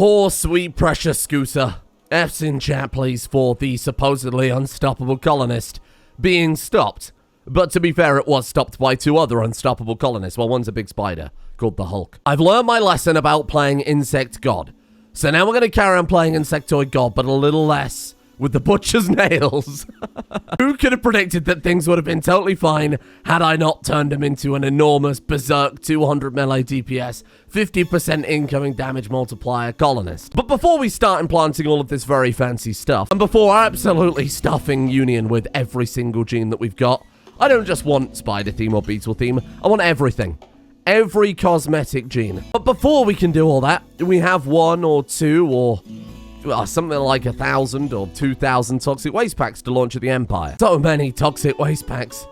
poor, sweet, precious Scooter. F's in chat, please, for the supposedly unstoppable colonist being stopped. But to be fair, it was stopped by 2 other unstoppable colonists. Well, one's a big spider called the Hulk. I've learned my lesson about playing Insect God. So now we're going to carry on playing Insectoid God, but a little less with the butcher's nails. Who could have predicted that things would have been totally fine had I not turned him into an enormous, berserk, 200 melee DPS, 50% incoming damage multiplier colonist? But before we start implanting all of this very fancy stuff, and before absolutely stuffing Union with every single gene that we've got, I don't just want spider theme or beetle theme, I want everything. Every cosmetic gene. But before we can do all that, we have 1 or 2 or something like 1,000 or 2,000 toxic waste packs to launch at the Empire. So many toxic waste packs.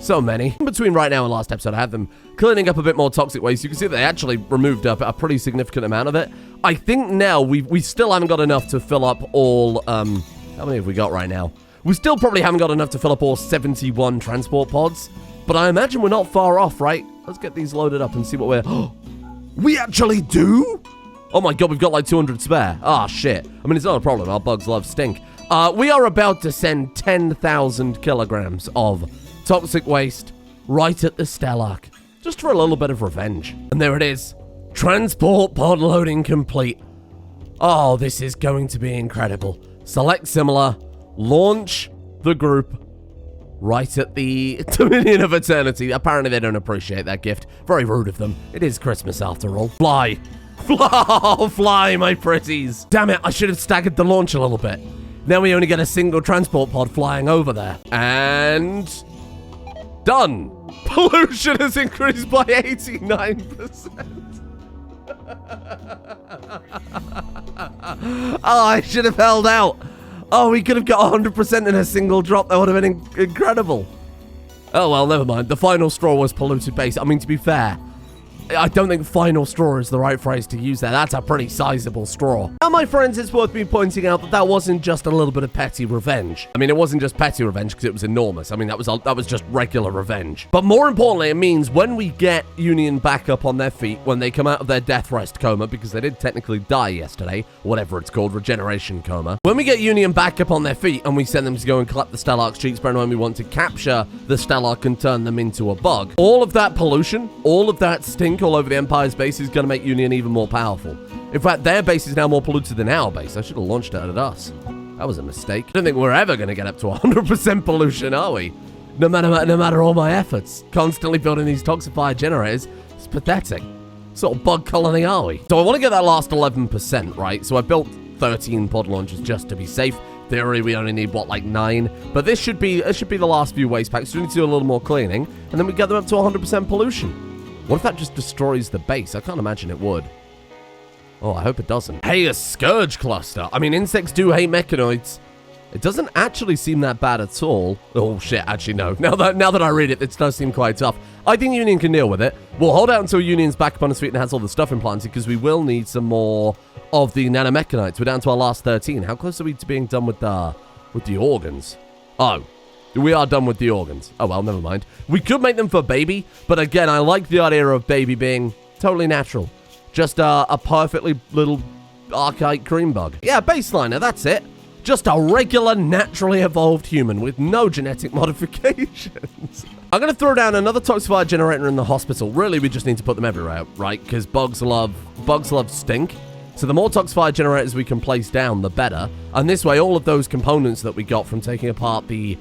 So many. In between right now and last episode, I had them cleaning up a bit more toxic waste. You can see they actually removed up a pretty significant amount of it. I think now we still haven't got enough to fill up all, how many have we got right now? We still probably haven't got enough to fill up all 71 transport pods, but I imagine we're not far off, right? Let's get these loaded up and see what we're... We actually do? Oh my god, we've got like 200 spare. Ah, shit. I mean, it's not a problem. Our bugs love stink. We are about to send 10,000 kilograms of toxic waste right at the Stellark, just for a little bit of revenge. And there it is. Transport pod loading complete. Oh, this is going to be incredible. Select similar. Launch the group right at the Dominion of Eternity. Apparently they don't appreciate that gift. Very rude of them. It is Christmas after all. Fly. Fly, my pretties. Damn it, I should have staggered the launch a little bit. Now we only get a single transport pod flying over there. And... done. Pollution has increased by 89%. Oh, I should have held out. Oh, we could have got 100% in a single drop. That would have been incredible. Oh, well, never mind. The final straw was polluted base. I mean, to be fair, I don't think final straw is the right phrase to use there. That's a pretty sizable straw. Now, my friends, it's worth me pointing out that that wasn't just a little bit of petty revenge. I mean, it wasn't just petty revenge because it was enormous. I mean, that was just regular revenge. But more importantly, it means when we get Union back up on their feet, when they come out of their death rest coma, because they did technically die yesterday, whatever it's called, regeneration coma. When we get Union back up on their feet and we send them to go and collect the Stellark's cheeks, bear in mind we want to capture the Stellark and turn them into a bug. All of that pollution, all of that stink all over the Empire's base is going to make Union even more powerful. In fact, their base is now more polluted than our base. I should have launched it at us. That was a mistake. I don't think we're ever going to get up to 100% pollution, are we? No matter all my efforts. Constantly building these Toxifier generators. It's pathetic. What sort of bug colony are we? So I want to get that last 11%, right? So I built 13 pod launchers just to be safe. Theory, we only need, what, like 9? But this should be the last few waste packs. So we need to do a little more cleaning. And then we get them up to 100% pollution. What if that just destroys the base? I can't imagine it would. Oh, I hope it doesn't. Hey, a Scourge cluster. I mean, insects do hate mechanoids. It doesn't actually seem that bad at all. Oh, shit, actually, no. Now that I read it, it does seem quite tough. I think Union can deal with it. We'll hold out until Union's back up on his feet and has all the stuff implanted, because we will need some more of the nanomechanites. We're down to our last 13. How close are we to being done with the organs? Oh. We are done with the organs. Oh, well, never mind. We could make them for baby, but again, I like the idea of baby being totally natural. Just a perfectly little archaic cream bug. Yeah, baseliner, that's it. Just a regular, naturally evolved human with no genetic modifications. I'm going to throw down another Toxifier generator in the hospital. Really, we just need to put them everywhere, right? Because bugs love stink. So the more Toxifier generators we can place down, the better. And this way, all of those components that we got from taking apart the...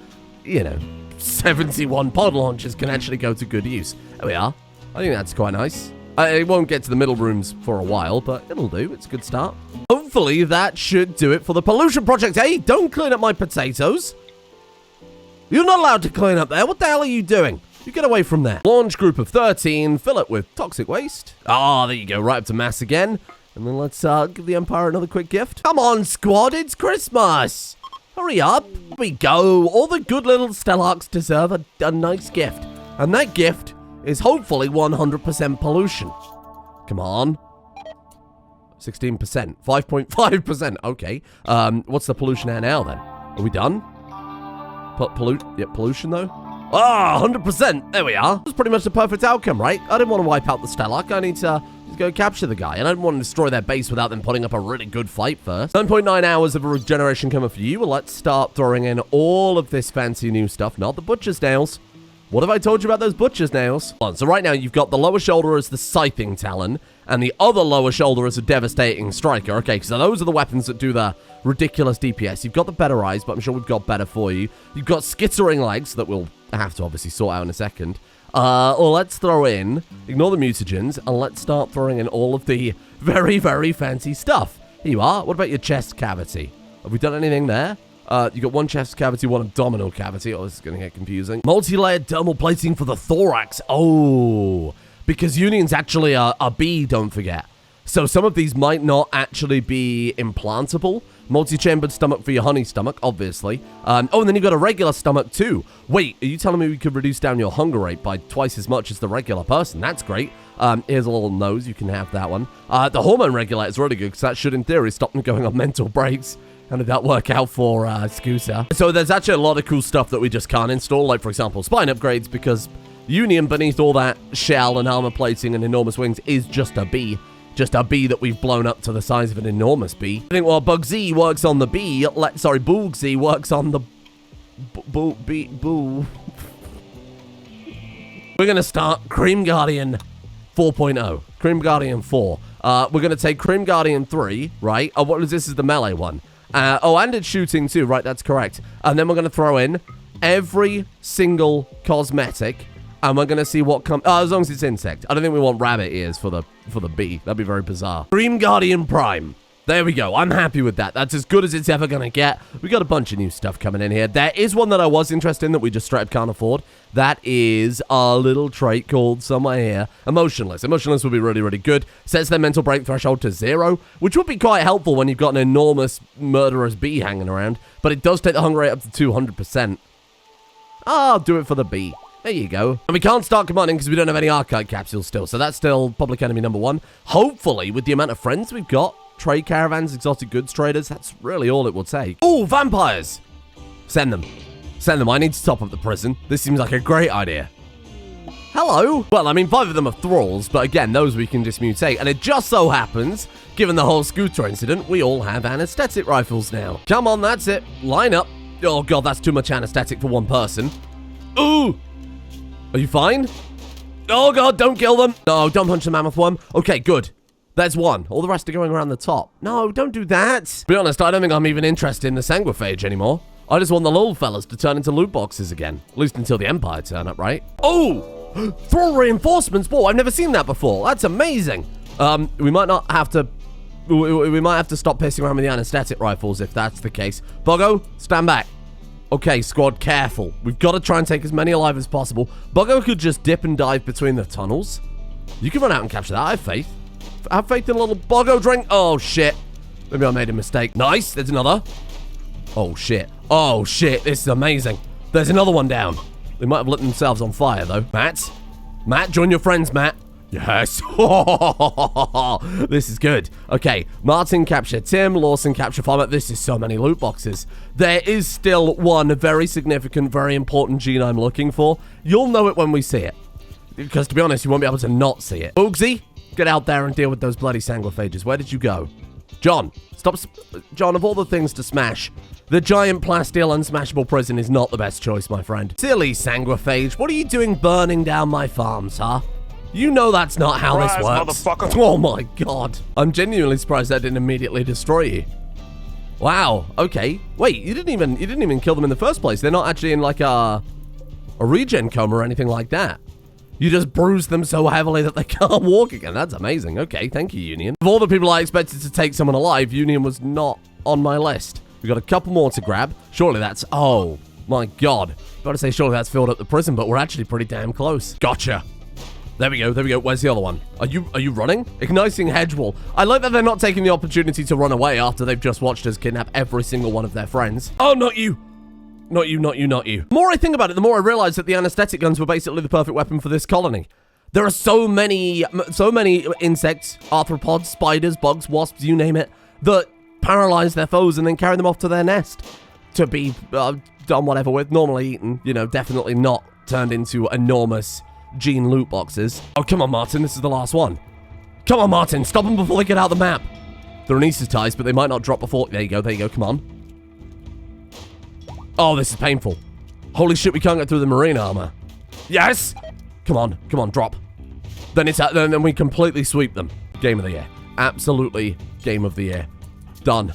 71 pod launchers can actually go to good use. There we are. I think that's quite nice. It won't get to the middle rooms for a while, but it'll do. It's a good start. Hopefully, that should do it for the pollution project. Hey, don't clean up my potatoes. You're not allowed to clean up there. What the hell are you doing? You get away from there. Launch group of 13. Fill it with toxic waste. Ah, there you go. Right up to mass again. And then let's give the Empire another quick gift. Come on, squad. It's Christmas. Hurry up. Here we go. All the good little Stellarks deserve a nice gift. And that gift is hopefully 100% pollution. Come on. 16%. 5.5%. Okay. What's the pollution at now then? Are we done? Pollution though? Ah, 100%. There we are. That's pretty much the perfect outcome, right? I didn't want to wipe out the Stellark. I need to Let's go capture the guy. I don't want to destroy their base without them putting up a really good fight first. 9.9 hours of regeneration coming for you. Well, let's start throwing in all of this fancy new stuff. Not the butcher's nails. What have I told you about those butcher's nails? So right now, you've got the lower shoulder as the scything talon, and the other lower shoulder as a devastating striker. Okay, so those are the weapons that do the ridiculous DPS. You've got the better eyes, but I'm sure we've got better for you. You've got skittering legs that we'll have to obviously sort out in a second. Well, let's throw in, ignore the mutagens, and let's start throwing in all of the very, very fancy stuff. Here you are. What about your chest cavity? Have we done anything there? You got one chest cavity, one abdominal cavity. Oh, this is going to get confusing. Multi-layered dermal plating for the thorax. Oh, because Union's actually a bee, don't forget. So some of these might not actually be implantable. Multi-chambered stomach for your honey stomach, obviously. Oh, and then you've got a regular stomach too. Wait, are you telling me we could reduce down your hunger rate by twice as much as the regular person? That's great. Here's a little nose. You can have that one. The hormone regulator is really good because that should, in theory, stop them going on mental breaks. How did that work out for Scooter? So there's actually a lot of cool stuff that we just can't install, like, for example, spine upgrades, because Union, beneath all that shell and armor plating and enormous wings, is just a bee. Just a bee that we've blown up to the size of an enormous bee. I think while Buggsy works on the bee, Buggsy works on the boo. We're going to start Cream Guardian 4.0. Cream Guardian 4. We're going to take Cream Guardian 3, right? Oh, what was this? Is the melee one. Oh, and it's shooting too, right? That's correct. And then we're going to throw in every single cosmetic, and we're going to see what comes. As long as it's insect. I don't think we want rabbit ears for the bee. That'd be very bizarre. Cream Guardian Prime. There we go. I'm happy with that. That's as good as it's ever going to get. We got a bunch of new stuff coming in here. There is one that I was interested in that we just straight up can't afford. That is a little trait called somewhere here. Emotionless. Emotionless would be really, really good. Sets their mental break threshold to 0, which would be quite helpful when you've got an enormous murderous bee hanging around. But it does take the hunger rate up to 200%. I'll do it for the bee. There you go. And we can't start commanding because we don't have any archive capsules still. So that's still public enemy number 1. Hopefully, with the amount of friends we've got, trade caravans, exotic goods traders, that's really all it will take. Oh, vampires! Send them. Send them. I need to top up the prison. This seems like a great idea. Hello? Well, I mean, 5 of them are thralls, but again, those we can just mutate. And it just so happens, given the whole Scooter incident, we all have anesthetic rifles now. Come on, that's it. Line up. Oh, God, that's too much anesthetic for one person. Ooh! Are you fine? Oh, God, don't kill them. No, don't punch the mammoth worm. Okay, good. There's one. All the rest are going around the top. No, don't do that. To be honest, I don't think I'm even interested in the sanguiphage anymore. I just want the little fellas to turn into loot boxes again. At least until the Empire turn up, right? Oh! Thrall reinforcements. Whoa, I've never seen that before. That's amazing. We might not have to... We might have to stop pissing around with the anesthetic rifles if that's the case. Buggo, stand back. Okay, squad, careful. We've got to try and take as many alive as possible. Buggo could just dip and dive between the tunnels. You can run out and capture that. I have faith. Have faith in a little Buggo drink. Oh, shit. Maybe I made a mistake. Nice. There's another. Oh, shit. Oh, shit. This is amazing. There's another one down. They might have lit themselves on fire, though. Matt? Matt, join your friends, Matt. Yes. This is good. Okay. Martin capture Tim. Lawson capture Farmer. This is so many loot boxes. There is still one very significant, very important gene I'm looking for. You'll know it when we see it. Because, to be honest, you won't be able to not see it. Buggsy, get out there and deal with those bloody sanguiphages. Where did you go? John, stop. John, of all the things to smash, the giant plasteel unsmashable prison is not the best choice, my friend. Silly sanguiphage, what are you doing burning down my farms, huh? You know that's not how this works. Oh my god. I'm genuinely surprised that didn't immediately destroy you. Wow, okay. Wait, you didn't even kill them in the first place. They're not actually in like a regen coma or anything like that. You just bruised them so heavily that they can't walk again. That's amazing. Okay, thank you, Union. Of all the people I expected to take someone alive, Union was not on my list. We got a couple more to grab. Surely that's... Oh, my God. Gotta say, surely that's filled up the prison, but we're actually pretty damn close. Gotcha. There we go. There we go. Where's the other one? Are you running? Igniting hedge wall. I like that they're not taking the opportunity to run away after they've just watched us kidnap every single one of their friends. Oh, not you. Not you, not you, not you. The more I think about it, the more I realize that the anesthetic guns were basically the perfect weapon for this colony. There are so many insects, arthropods, spiders, bugs, wasps, you name it, that paralyze their foes and then carry them off to their nest to be done whatever with, normally eaten, you know, definitely not turned into enormous gene loot boxes. Oh, come on, Martin, this is the last one. Come on, Martin. Stop them before they get out of the map. They're anesthetized, but they might not drop before... There you go, come on. Oh, this is painful. Holy shit, we can't get through the marine armor. Yes! Come on, drop. Then then we completely sweep them. Game of the year. Absolutely game of the year. Done.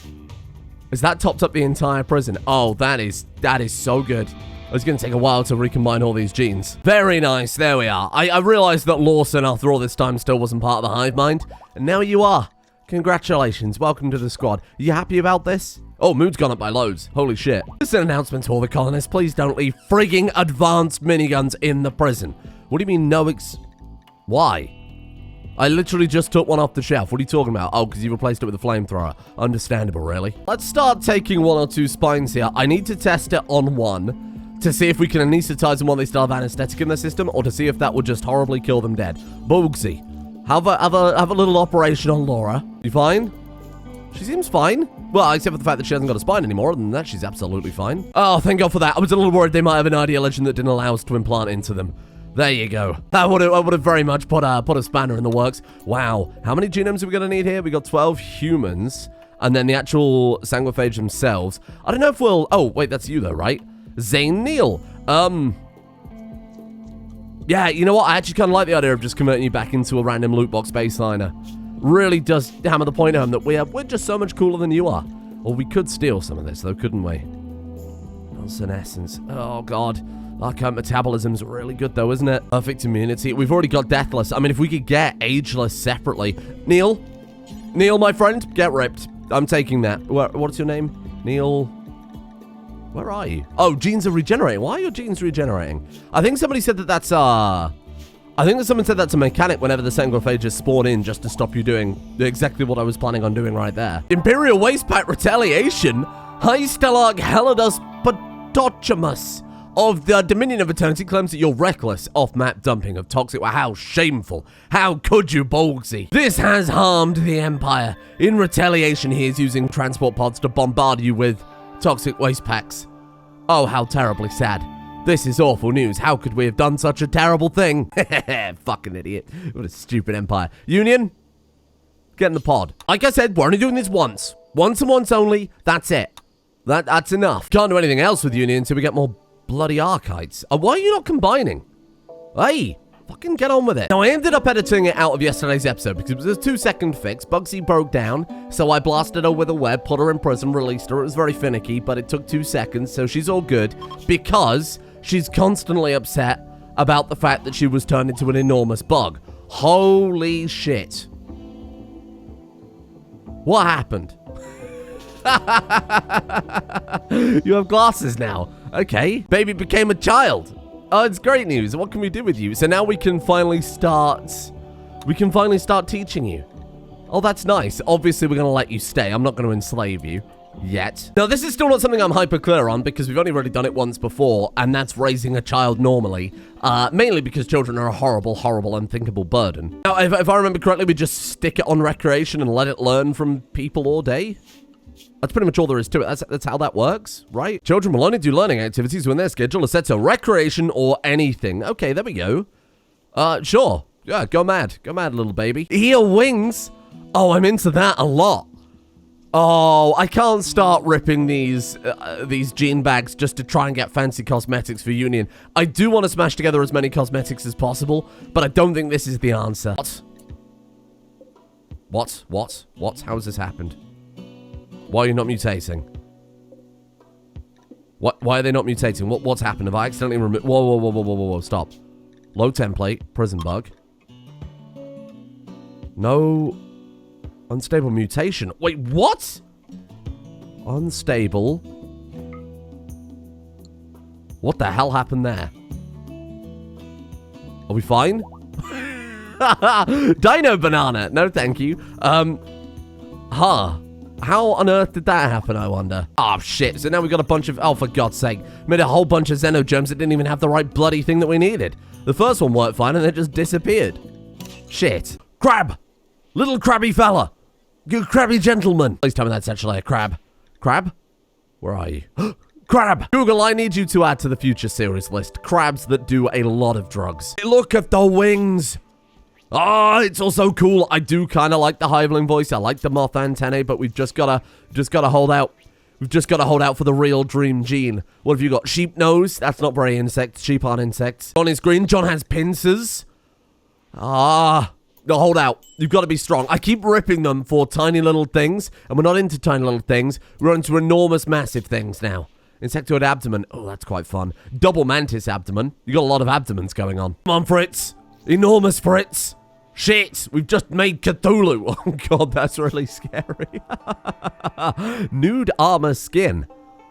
Is that topped up the entire prison? Oh, that is so good. It's going to take a while to recombine all these genes. Very nice. There we are. I realized that Lawson, after all this time, still wasn't part of the hive mind. And now you are. Congratulations. Welcome to the squad. Are you happy about this? Oh, mood's gone up by loads. Holy shit. This is an announcement to all the colonists. Please don't leave frigging advanced miniguns in the prison. What do you mean no Why? I literally just took one off the shelf. What are you talking about? Oh, because you replaced it with a flamethrower. Understandable, really. Let's start taking 1 or 2 spines here. I need to test it on 1 to see if we can anesthetize them while they still have anesthetic in their system, or to see if that would just horribly kill them dead. Buggsy, have a little operation on Laura. You fine? She seems fine. Well, except for the fact that she hasn't got a spine anymore. Other than that, she's absolutely fine. Oh, thank God for that. I was a little worried they might have an idea legend that didn't allow us to implant into them. There you go. I would have very much put a spanner in the works. Wow. How many genomes are we going to need here? We got 12 humans, and then the actual sanguiphage themselves. I don't know if we'll... Oh, wait, that's you though, right? Zane Neal. Yeah, you know what? I actually kind of like the idea of just converting you back into a random loot box baseliner. Really does hammer the point home that we're just so much cooler than you are. Or we could steal some of this, though, couldn't we? Nelson Essence. Oh, God. Our current metabolism's really good, though, isn't it? Perfect immunity. We've already got Deathless. I mean, if we could get Ageless separately. Neil, my friend, get ripped. I'm taking that. What's your name? Neil. Where are you? Oh, genes are regenerating. Why are your genes regenerating? I think somebody said that's I think that someone said that's a mechanic whenever the sanguiphages spawn in, just to stop you doing exactly what I was planning on doing right there. Imperial Waste Pack Retaliation. High Stellarch Helidus Potochimus of the Dominion of Eternity claims that you're reckless off-map dumping of toxic... Well, how shameful. How could you, Buggsy? This has harmed the Empire. In retaliation, he is using transport pods to bombard you with toxic waste packs. Oh, how terribly sad. This is awful news. How could we have done such a terrible thing? Fucking idiot. What a stupid Empire. Union, get in the pod. Like I said, we're only doing this once. Once and once only. That's it. That's enough. Can't do anything else with Union until we get more bloody archites. Why are you not combining? Hey, fucking get on with it. Now, I ended up editing it out of yesterday's episode because it was a 2-second fix. Buggsy broke down, so I blasted her with a web, put her in prison, released her. It was very finicky, but it took 2 seconds, so she's all good because she's constantly upset about the fact that she was turned into an enormous bug. Holy shit. What happened? You have glasses now. Okay. Baby became a child. Oh, it's great news. What can we do with you? So now we can finally start teaching you. Oh, that's nice. Obviously, we're going to let you stay. I'm not going to enslave you yet. Now, this is still not something I'm hyper clear on because we've only really done it once before, and that's raising a child normally. Mainly because children are a horrible, horrible, unthinkable burden. Now, if I remember correctly, we just stick it on recreation and let it learn from people all day. That's pretty much all there is to it. That's how that works, right? Children will only do learning activities when their schedule is set to recreation or anything. Okay, there we go. Sure. Yeah, go mad. Go mad, little baby. Heal wings. Oh, I'm into that a lot. Oh, I can't start ripping these gene bags just to try and get fancy cosmetics for Union. I do want to smash together as many cosmetics as possible, but I don't think this is the answer. What? How has this happened? Why are you not mutating? Why are they not mutating? What's happened? Have I accidentally removed... Whoa, stop. Low template, prison bug. No... Unstable mutation. Wait, what? Unstable. What the hell happened there? Are we fine? Dino banana. No, thank you. How on earth did that happen, I wonder? Oh, shit. So now we've got a bunch of... Oh, for God's sake. Made a whole bunch of Xenogerms that didn't even have the right bloody thing that we needed. The first one worked fine and then it just disappeared. Shit. Crab! Little crabby fella! You crabby gentleman! Please tell me that's actually a crab. Crab? Where are you? Crab! Google, I need you to add to the future series list crabs that do a lot of drugs. Look at the wings! Oh, it's also cool. I do kind of like the Hiveling voice. I like the moth antennae, but we've just gotta hold out. We've just gotta hold out for the real dream gene. What have you got? Sheep nose? That's not very insect. Sheep aren't insects. John is green. John has pincers. Ah. No, hold out. You've got to be strong. I keep ripping them for tiny little things, and we're not into tiny little things. We're into enormous, massive things now. Insectoid abdomen. Oh, that's quite fun. Double mantis abdomen. You got a lot of abdomens going on. Come on, Fritz. Enormous Fritz. Shit, we've just made Cthulhu. Oh, God, that's really scary. Nude armor skin.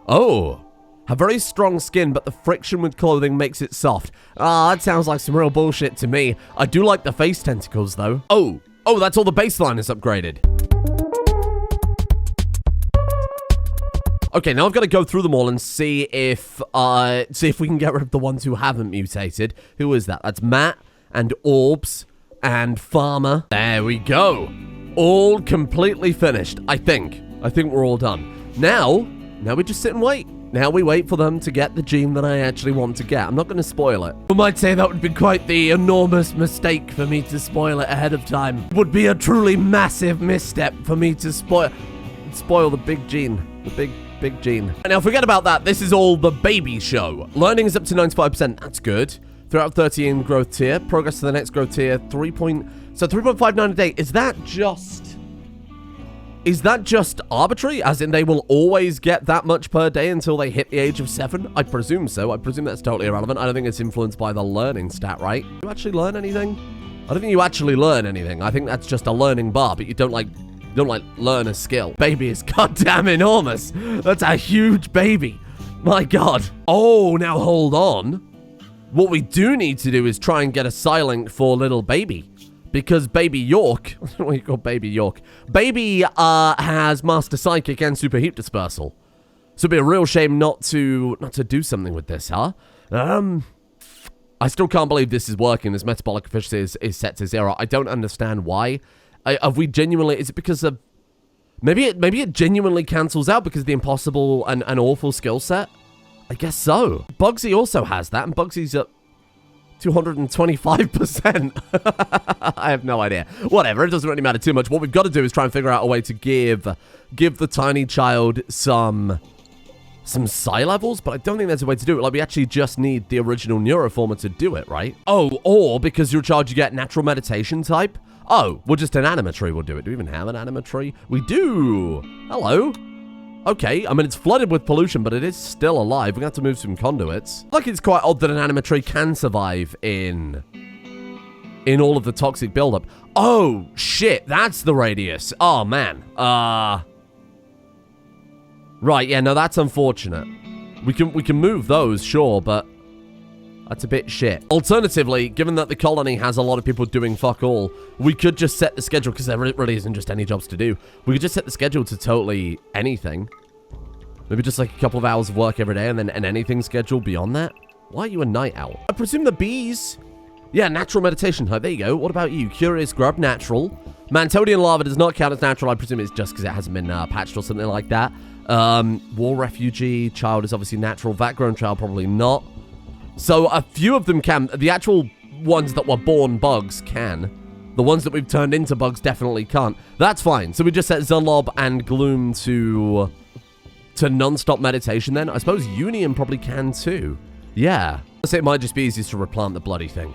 Oh. Have very strong skin, but the friction with clothing makes it soft. Ah, that sounds like some real bullshit to me. I do like the face tentacles, though. Oh, that's all the baseline is upgraded. Okay, now I've got to go through them all and see if we can get rid of the ones who haven't mutated. Who is that? That's Matt and Orbs and Farmer. There we go. All completely finished, I think. I think we're all done. Now we just sit and wait. Now we wait for them to get the gene that I actually want to get. I'm not going to spoil it. You might say that would be quite the enormous mistake for me to spoil it ahead of time. It would be a truly massive misstep for me to spoil the big gene. The big gene. And now forget about that. This is all the baby show. Learning is up to 95%. That's good. Throughout 30 in growth tier. Progress to the next growth tier. 3.59 a day. Is that just arbitrary? As in they will always get that much per day until they hit the age of 7? I presume so. I presume that's totally irrelevant. I don't think it's influenced by the learning stat, right? Do you actually learn anything? I don't think you actually learn anything. I think that's just a learning bar, but you don't learn a skill. Baby is goddamn enormous. That's a huge baby. My God. Oh, now hold on. What we do need to do is try and get a silent for little baby. Because Baby York, I don't know what you call Baby York. Baby has Master Psychic and Super Heat Dispersal. So it'd be a real shame not to do something with this, huh? I still can't believe this is working. This metabolic efficiency is set to 0. I don't understand why. Have we genuinely, is it because of, maybe it genuinely cancels out because of the impossible and awful skill set? I guess so. Buggsy also has that, and Buggsy's at 225%. I have no idea. Whatever, it doesn't really matter too much. What we've got to do is try and figure out a way to give the tiny child some psi levels, but I don't think there's a way to do it. Like, we actually just need the original neuroformer to do it, right? Oh, or because you're a child, you get natural meditation type. Oh, well, just an animatree will do it. Do we even have an animatree? We do. Hello. Okay, I mean, it's flooded with pollution, but it is still alive. We're going to have to move some conduits. Like, it's quite odd that an animatree can survive in all of the toxic buildup. Oh, shit, that's the radius. Oh, man. Right, yeah, no, that's unfortunate. We can move those, sure, but that's a bit shit. Alternatively, given that the colony has a lot of people doing fuck all, we could just set the schedule, because there really isn't just any jobs to do. We could just set the schedule to totally anything. Maybe just like a couple of hours of work every day and then an anything schedule beyond that. Why are you a night owl? I presume the bees. Yeah, natural meditation type. There you go. What about you? Curious grub, natural. Mantodian lava does not count as natural. I presume it's just because it hasn't been patched or something like that. War refugee child is obviously natural. Vat-grown child probably not. So a few of them can. The actual ones that were born bugs can. The ones that we've turned into bugs definitely can't. That's fine. So we just set Zunlob and Gloom to non-stop meditation then. I suppose Union probably can too. Yeah. I say it might just be easiest to replant the bloody thing.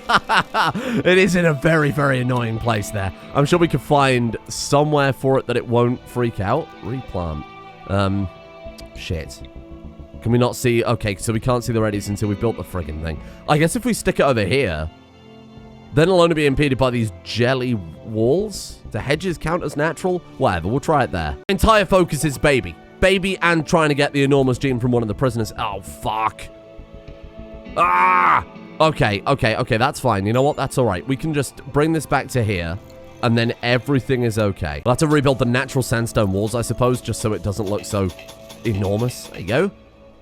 It is in a very, very annoying place there. I'm sure we could find somewhere for it that it won't freak out. Replant. Shit. Can we not see? Okay, so we can't see the radius until we've built the friggin' thing. I guess if we stick it over here, then it'll only be impeded by these jelly walls. Do hedges count as natural? Whatever, we'll try it there. Entire focus is baby. Baby and trying to get the enormous gene from one of the prisoners. Oh, fuck. Ah! Okay, that's fine. You know what? That's all right. We can just bring this back to here, and then everything is okay. We'll have to rebuild the natural sandstone walls, I suppose, just so it doesn't look so enormous. There you go.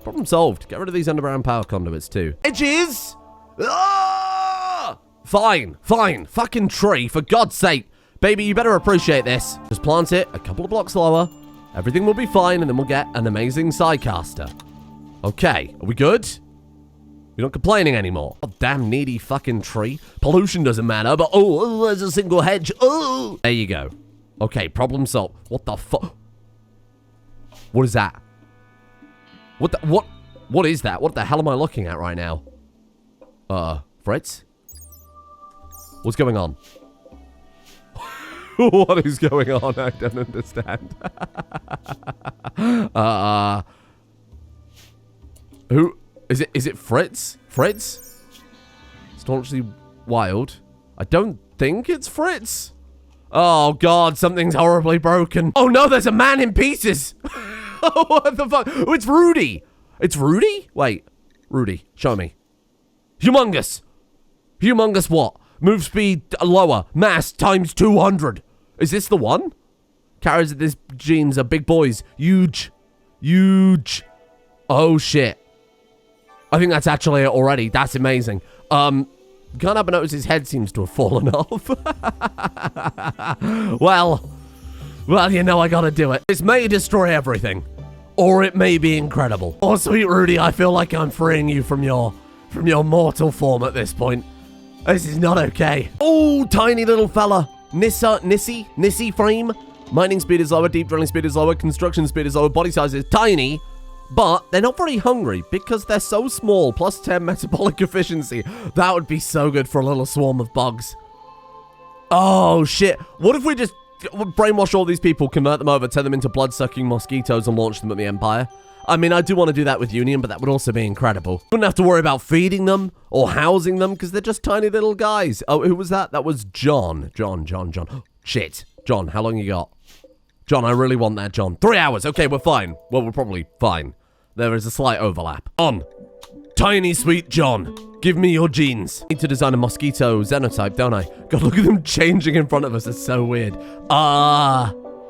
Problem solved. Get rid of these underground power conduits, too. Edges! Ah! Fine. Fucking tree, for God's sake. Baby, you better appreciate this. Just plant it a couple of blocks lower. Everything will be fine, and then we'll get an amazing Psycaster. Okay, are we good? You're not complaining anymore. Oh, damn needy fucking tree. Pollution doesn't matter, but oh, there's a single hedge. Oh, there you go. Okay, problem solved. What the fuck? What is that? What is that? What the hell am I looking at right now? Fritz? What's going on? What is going on? I don't understand. Who? Is it Fritz? Fritz? Staunchly wild. I don't think it's Fritz. Oh, God, something's horribly broken. Oh, no, there's a man in pieces. Oh, what the fuck? Oh, it's Rudy. It's Rudy? Wait. Rudy, show me. Humongous. Humongous what? Move speed lower. Mass times 200. Is this the one? Carries this genes are big boys. Huge. Huge. Oh, shit. I think that's actually it already. That's amazing. Can't help but notice his head seems to have fallen off. Well, you know I gotta do it. This may destroy everything. Or it may be incredible. Oh, sweet Rudy, I feel like I'm freeing you from your mortal form at this point. This is not okay. Oh, tiny little fella. Nissi frame. Mining speed is lower, deep drilling speed is lower, construction speed is lower, body size is tiny. But they're not very hungry because they're so small. Plus 10 metabolic efficiency. That would be so good for a little swarm of bugs. Oh, shit. What if we just brainwash all these people, convert them over, turn them into blood-sucking mosquitoes and launch them at the Empire? I mean, I do want to do that with Union, but that would also be incredible. Wouldn't have to worry about feeding them or housing them because they're just tiny little guys. Oh, who was that? That was John. John. Shit. John, how long you got? John, I really want that, John. 3 hours. Okay, we're fine. Well, we're probably fine. There is a slight overlap. On. Tiny sweet John. Give me your genes. Need to design a mosquito xenotype, don't I? God, look at them changing in front of us. It's so weird.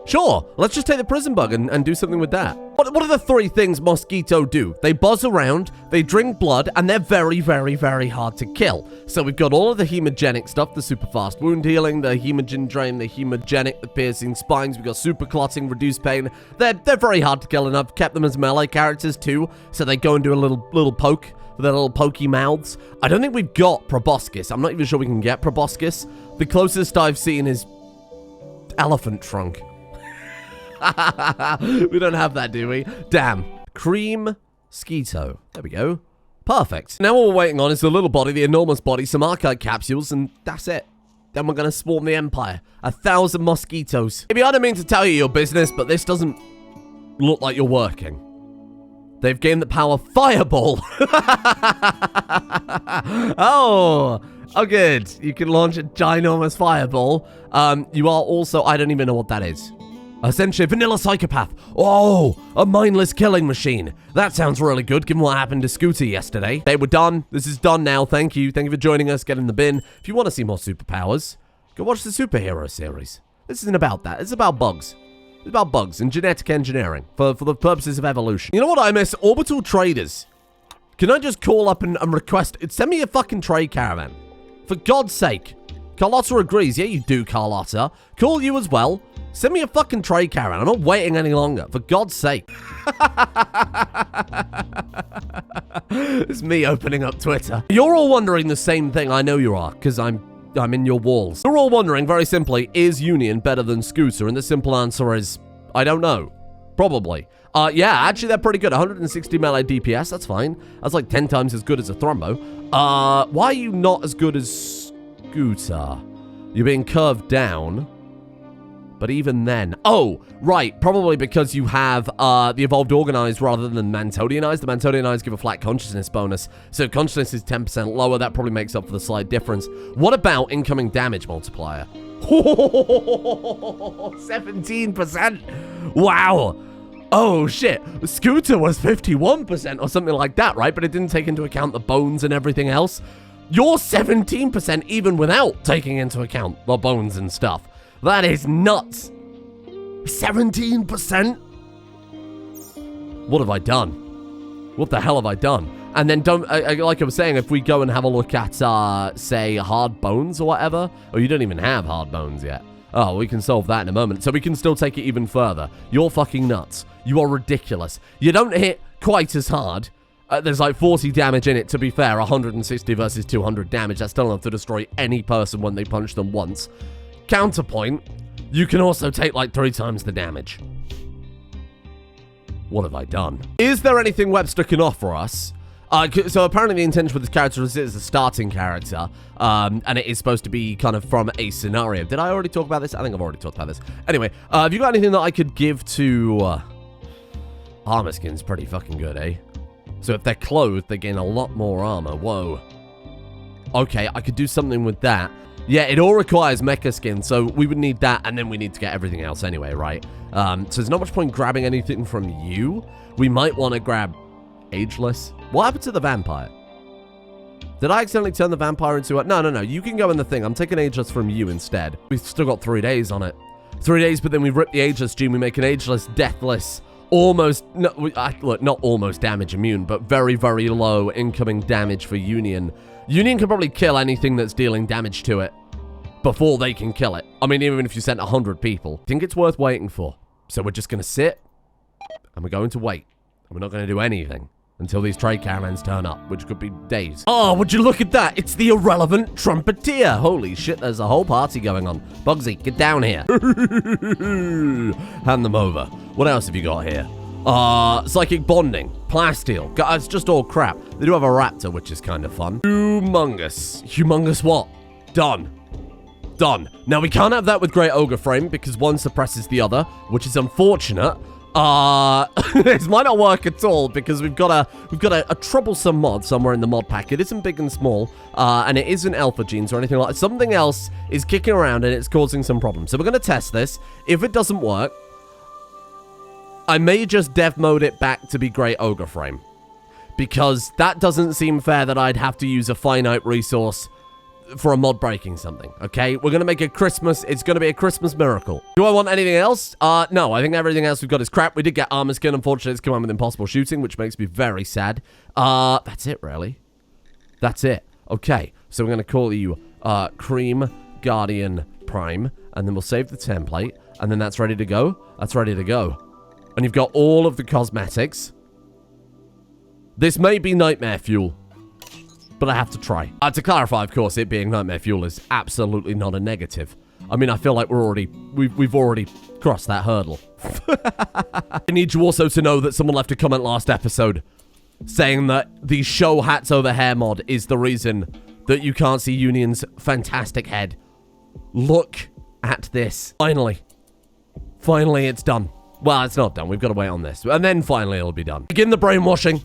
Sure. Let's just take the prison bug and do something with that. What are the 3 things mosquito do? They buzz around, they drink blood, and they're very, very, very hard to kill. So we've got all of the hemogenic stuff, the super fast wound healing, the hemogen drain, the hemogenic, the piercing spines. We've got super clotting, reduced pain. They're very hard to kill, and I've kept them as melee characters too, so they go and do a little poke with their little pokey mouths. I don't think we've got proboscis. I'm not even sure we can get proboscis. The closest I've seen is elephant trunk. We don't have that, do we? Damn. Cream Skeeto. There we go. Perfect. Now all we're waiting on is the little body, the enormous body, some archive capsules, and that's it. Then we're going to swarm the Empire. 1,000 mosquitoes. Maybe I don't mean to tell you your business, but this doesn't look like you're working. They've gained the power Fireball. Oh, good. You can launch a ginormous Fireball. You are also, I don't even know what that is. Essentially, vanilla psychopath. Oh, a mindless killing machine. That sounds really good, given what happened to Scooter yesterday. They were done. This is done now. Thank you. Thank you for joining us. Get in the bin. If you want to see more superpowers, go watch the superhero series. This isn't about that. It's about bugs. It's about bugs and genetic engineering for the purposes of evolution. You know what I miss? Orbital traders. Can I just call up and request? Send me a fucking trade caravan. For God's sake. Carlotta agrees. Yeah, you do, Carlotta. Call you as well. Send me a fucking trade caravan. I'm not waiting any longer. For God's sake. It's me opening up Twitter. You're all wondering the same thing. I know you are, because I'm in your walls. You're all wondering, very simply, is Union better than Scooter? And the simple answer is, I don't know. Probably. Yeah, actually, they're pretty good. 160 melee DPS, that's fine. That's like 10 times as good as a Thrombo. Why are you not as good as Scooter? You're being curved down. But even then... Oh, right. Probably because you have the Evolved Organized rather than Mantodianized. The Mantodianized give a flat consciousness bonus. So consciousness is 10% lower. That probably makes up for the slight difference. What about incoming damage multiplier? 17%. Wow. Oh, shit. Scooter was 51% or something like that, right? But it didn't take into account the bones and everything else. You're 17% even without taking into account the bones and stuff. That is nuts. 17%? What have I done? What the hell have I done? And then like I was saying, if we go and have a look at, say, hard bones or whatever. Oh, you don't even have hard bones yet. Oh, we can solve that in a moment. So we can still take it even further. You're fucking nuts. You are ridiculous. You don't hit quite as hard There's like 40 damage in it, to be fair. 160 versus 200 damage. That's still enough to destroy any person when they punch them once. Counterpoint, you can also take like 3 times the damage. What have I done? Is there anything Webster can offer us? So apparently the intention with this character is as a starting character, and it is supposed to be kind of from a scenario. Did I already talk about this? I think I've already talked about this. Anyway, have you got anything that I could give to... armor skin's pretty fucking good, eh? So if they're clothed, they gain a lot more armor. Whoa. Okay, I could do something with that. Yeah, it all requires mecha skin, so we would need that, and then we need to get everything else anyway, right? So there's not much point grabbing anything from you. We might want to grab Ageless. What happened to the vampire? Did I accidentally turn the vampire into a... No. You can go in the thing. I'm taking Ageless from you instead. We've still got 3 days on it. 3 days, but then we rip the Ageless gene. We make an Ageless, deathless, almost... No, look, not almost damage immune, but very, very low incoming damage for Union. Union can probably kill anything that's dealing damage to it before they can kill it. I mean, even if you sent 100 people. I think it's worth waiting for. So we're just going to sit, and we're going to wait. And we're not going to do anything until these trade caravans turn up, which could be days. Oh, would you look at that? It's the irrelevant trumpeter. Holy shit, there's a whole party going on. Buggsy, get down here. Hand them over. What else have you got here? Psychic bonding, plasteel. It's just all crap. They do have a raptor, which is kind of fun. Humongous. Humongous what? Done. Done. Now, we can't have that with Great Ogre Frame because one suppresses the other, which is unfortunate. This might not work at all because we've got a troublesome mod somewhere in the mod pack. It isn't big and small, and it isn't alpha genes or anything like that. Something else is kicking around and it's causing some problems. So we're going to test this. If it doesn't work, I may just dev mode it back to be Great Ogre Frame, because that doesn't seem fair that I'd have to use a finite resource for a mod breaking something, okay? We're going to make a Christmas... It's going to be a Christmas miracle. Do I want anything else? No, I think everything else we've got is crap. We did get armor skin. Unfortunately, it's come on with impossible shooting, which makes me very sad. That's it, really. That's it. Okay, so we're going to call you Cream Guardian Prime, and then we'll save the template, and then that's ready to go. That's ready to go. And you've got all of the cosmetics. This may be nightmare fuel, but I have to try. To clarify, of course, it being nightmare fuel is absolutely not a negative. I mean, I feel like we've already crossed that hurdle. I need you also to know that someone left a comment last episode saying that the show hats over hair mod is the reason that you can't see Union's fantastic head. Look at this. Finally. Finally, it's done. Well, it's not done. We've got to wait on this. And then finally, it'll be done. Begin the brainwashing.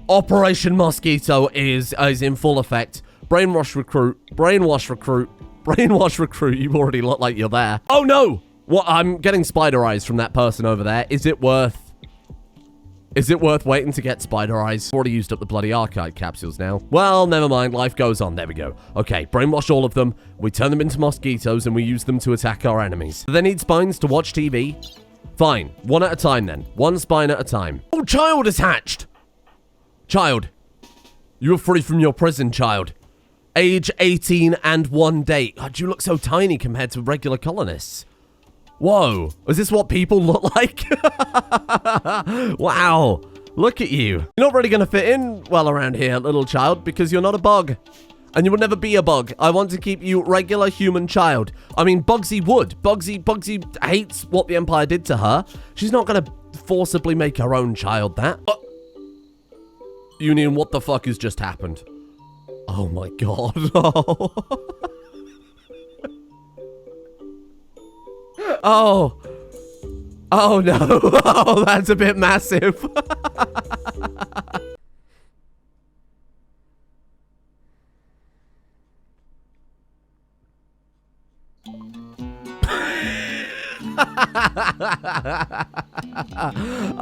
Operation Mosquito is in full effect. Brainwash recruit. Brainwash recruit. Brainwash recruit. You already look like you're there. Oh, no. What? I'm getting spider eyes from that person over there. Is it worth waiting to get spider eyes? I've already used up the bloody archive capsules now. Well, never mind. Life goes on. There we go. Okay, brainwash all of them. We turn them into mosquitoes and we use them to attack our enemies. Do they need spines to watch TV? Fine. One at a time then. One spine at a time. Oh, child is hatched. Child. You are free from your prison, child. Age 18 and 1 day. God, you look so tiny compared to regular colonists. Whoa. Is this what people look like? Wow. Look at you. You're not really going to fit in well around here, little child, because you're not a bug. And you would never be a bug. I want to keep you regular human child. I mean, Buggsy would. Buggsy hates what the Empire did to her. She's not going to forcibly make her own child that. Union, what the fuck has just happened? Oh my god. Oh. Oh no. Oh, that's a bit massive.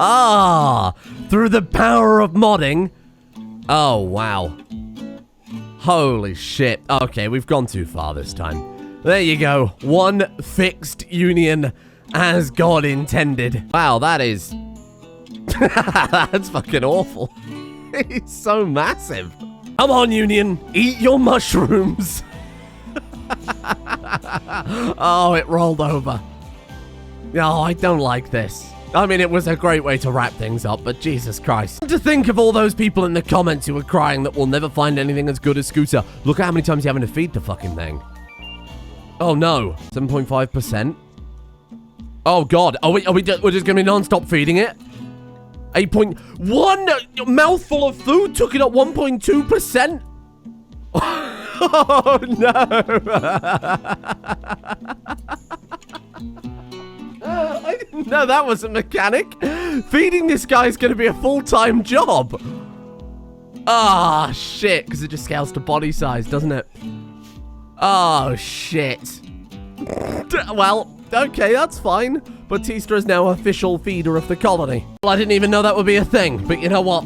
Ah, through the power of modding. Oh, wow. Holy shit. Okay, we've gone too far this time. There you go. One fixed union as God intended. Wow, that is... That's fucking awful. It's so massive. Come on, Union. Eat your mushrooms. Oh, it rolled over. Oh, I don't like this. I mean, it was a great way to wrap things up, but Jesus Christ. To think of all those people in the comments who were crying that we'll never find anything as good as Scooter. Look at how many times you're having to feed the fucking thing. Oh, no. 7.5%. Oh, God. We're just going to be non-stop feeding it? 8.1 mouthful of food took it up 1.2%. Oh, no. I didn't know that was a mechanic. Feeding this guy is going to be a full-time job. Ah, shit. Because it just scales to body size, doesn't it? Oh, shit. Well, okay, that's fine. Batista is now official feeder of the colony. Well, I didn't even know that would be a thing. But you know what?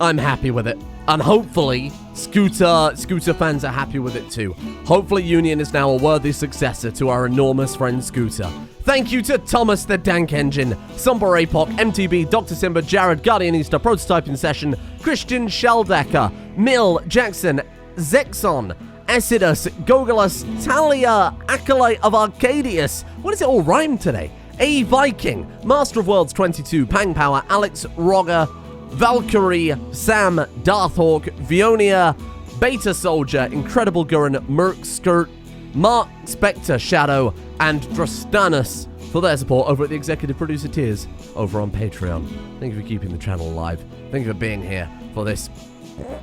I'm happy with it. And hopefully, Scooter fans are happy with it too. Hopefully, Union is now a worthy successor to our enormous friend Scooter. Thank you to Thomas the Dank Engine, Somber Apoc, MTB, Dr. Simba, Jared, Guardian Easter, Prototyping Session, Christian Sheldecker, Mill, Jackson, Zexon, Acidus, Gogolus, Talia, Acolyte of Arcadius. What does it all rhyme today? A Viking, Master of Worlds 22, Pang Power, Alex Rogger, Valkyrie, Sam, Darthhawk, Vionia, Beta Soldier, Incredible Gurren, Merc Skirt, Mark Spectre Shadow, and Drostanus for their support over at the Executive Producer Tiers over on Patreon. Thank you for keeping the channel alive. Thank you for being here for this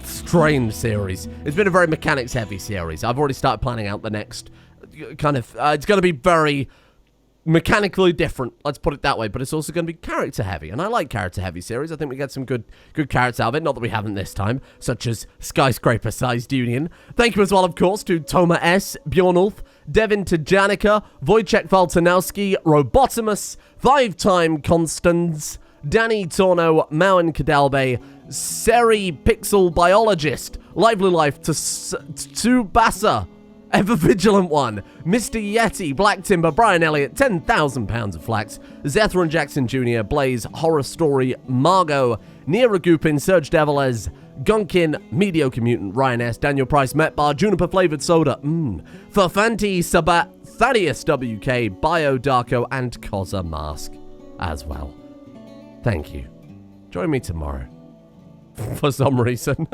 strange series. It's been a very mechanics-heavy series. I've already started planning out the next kind of... it's going to be very mechanically different, let's put it that way, but it's also going to be character heavy, and I like character heavy series. I think we get some good characters out of it, not that we haven't this time, such as Skyscraper Sized Union. Thank you as well, of course, to Toma S, Bjornulf, Devin Tajanica, Wojciech Waltonowski, Robotimus, 5-Time Constance, Danny Torno, Mauen Kadalbe, Seri Pixel Biologist, Lively Life to Tsubasa, Ever Vigilant One, Mr. Yeti, Black Timber, Brian Elliott, 10,000 pounds of flax, Zethron Jackson Jr., Blaze, Horror Story, Margot, Nira Gupin, Serge Devilez, Gunkin, Mediocre Mutant, Ryan S., Daniel Price, Metbar, Juniper Flavored Soda, Fafanti, Sabat, Thaddeus WK, Bio Darko, and Koza Mask as well. Thank you. Join me tomorrow. For some reason.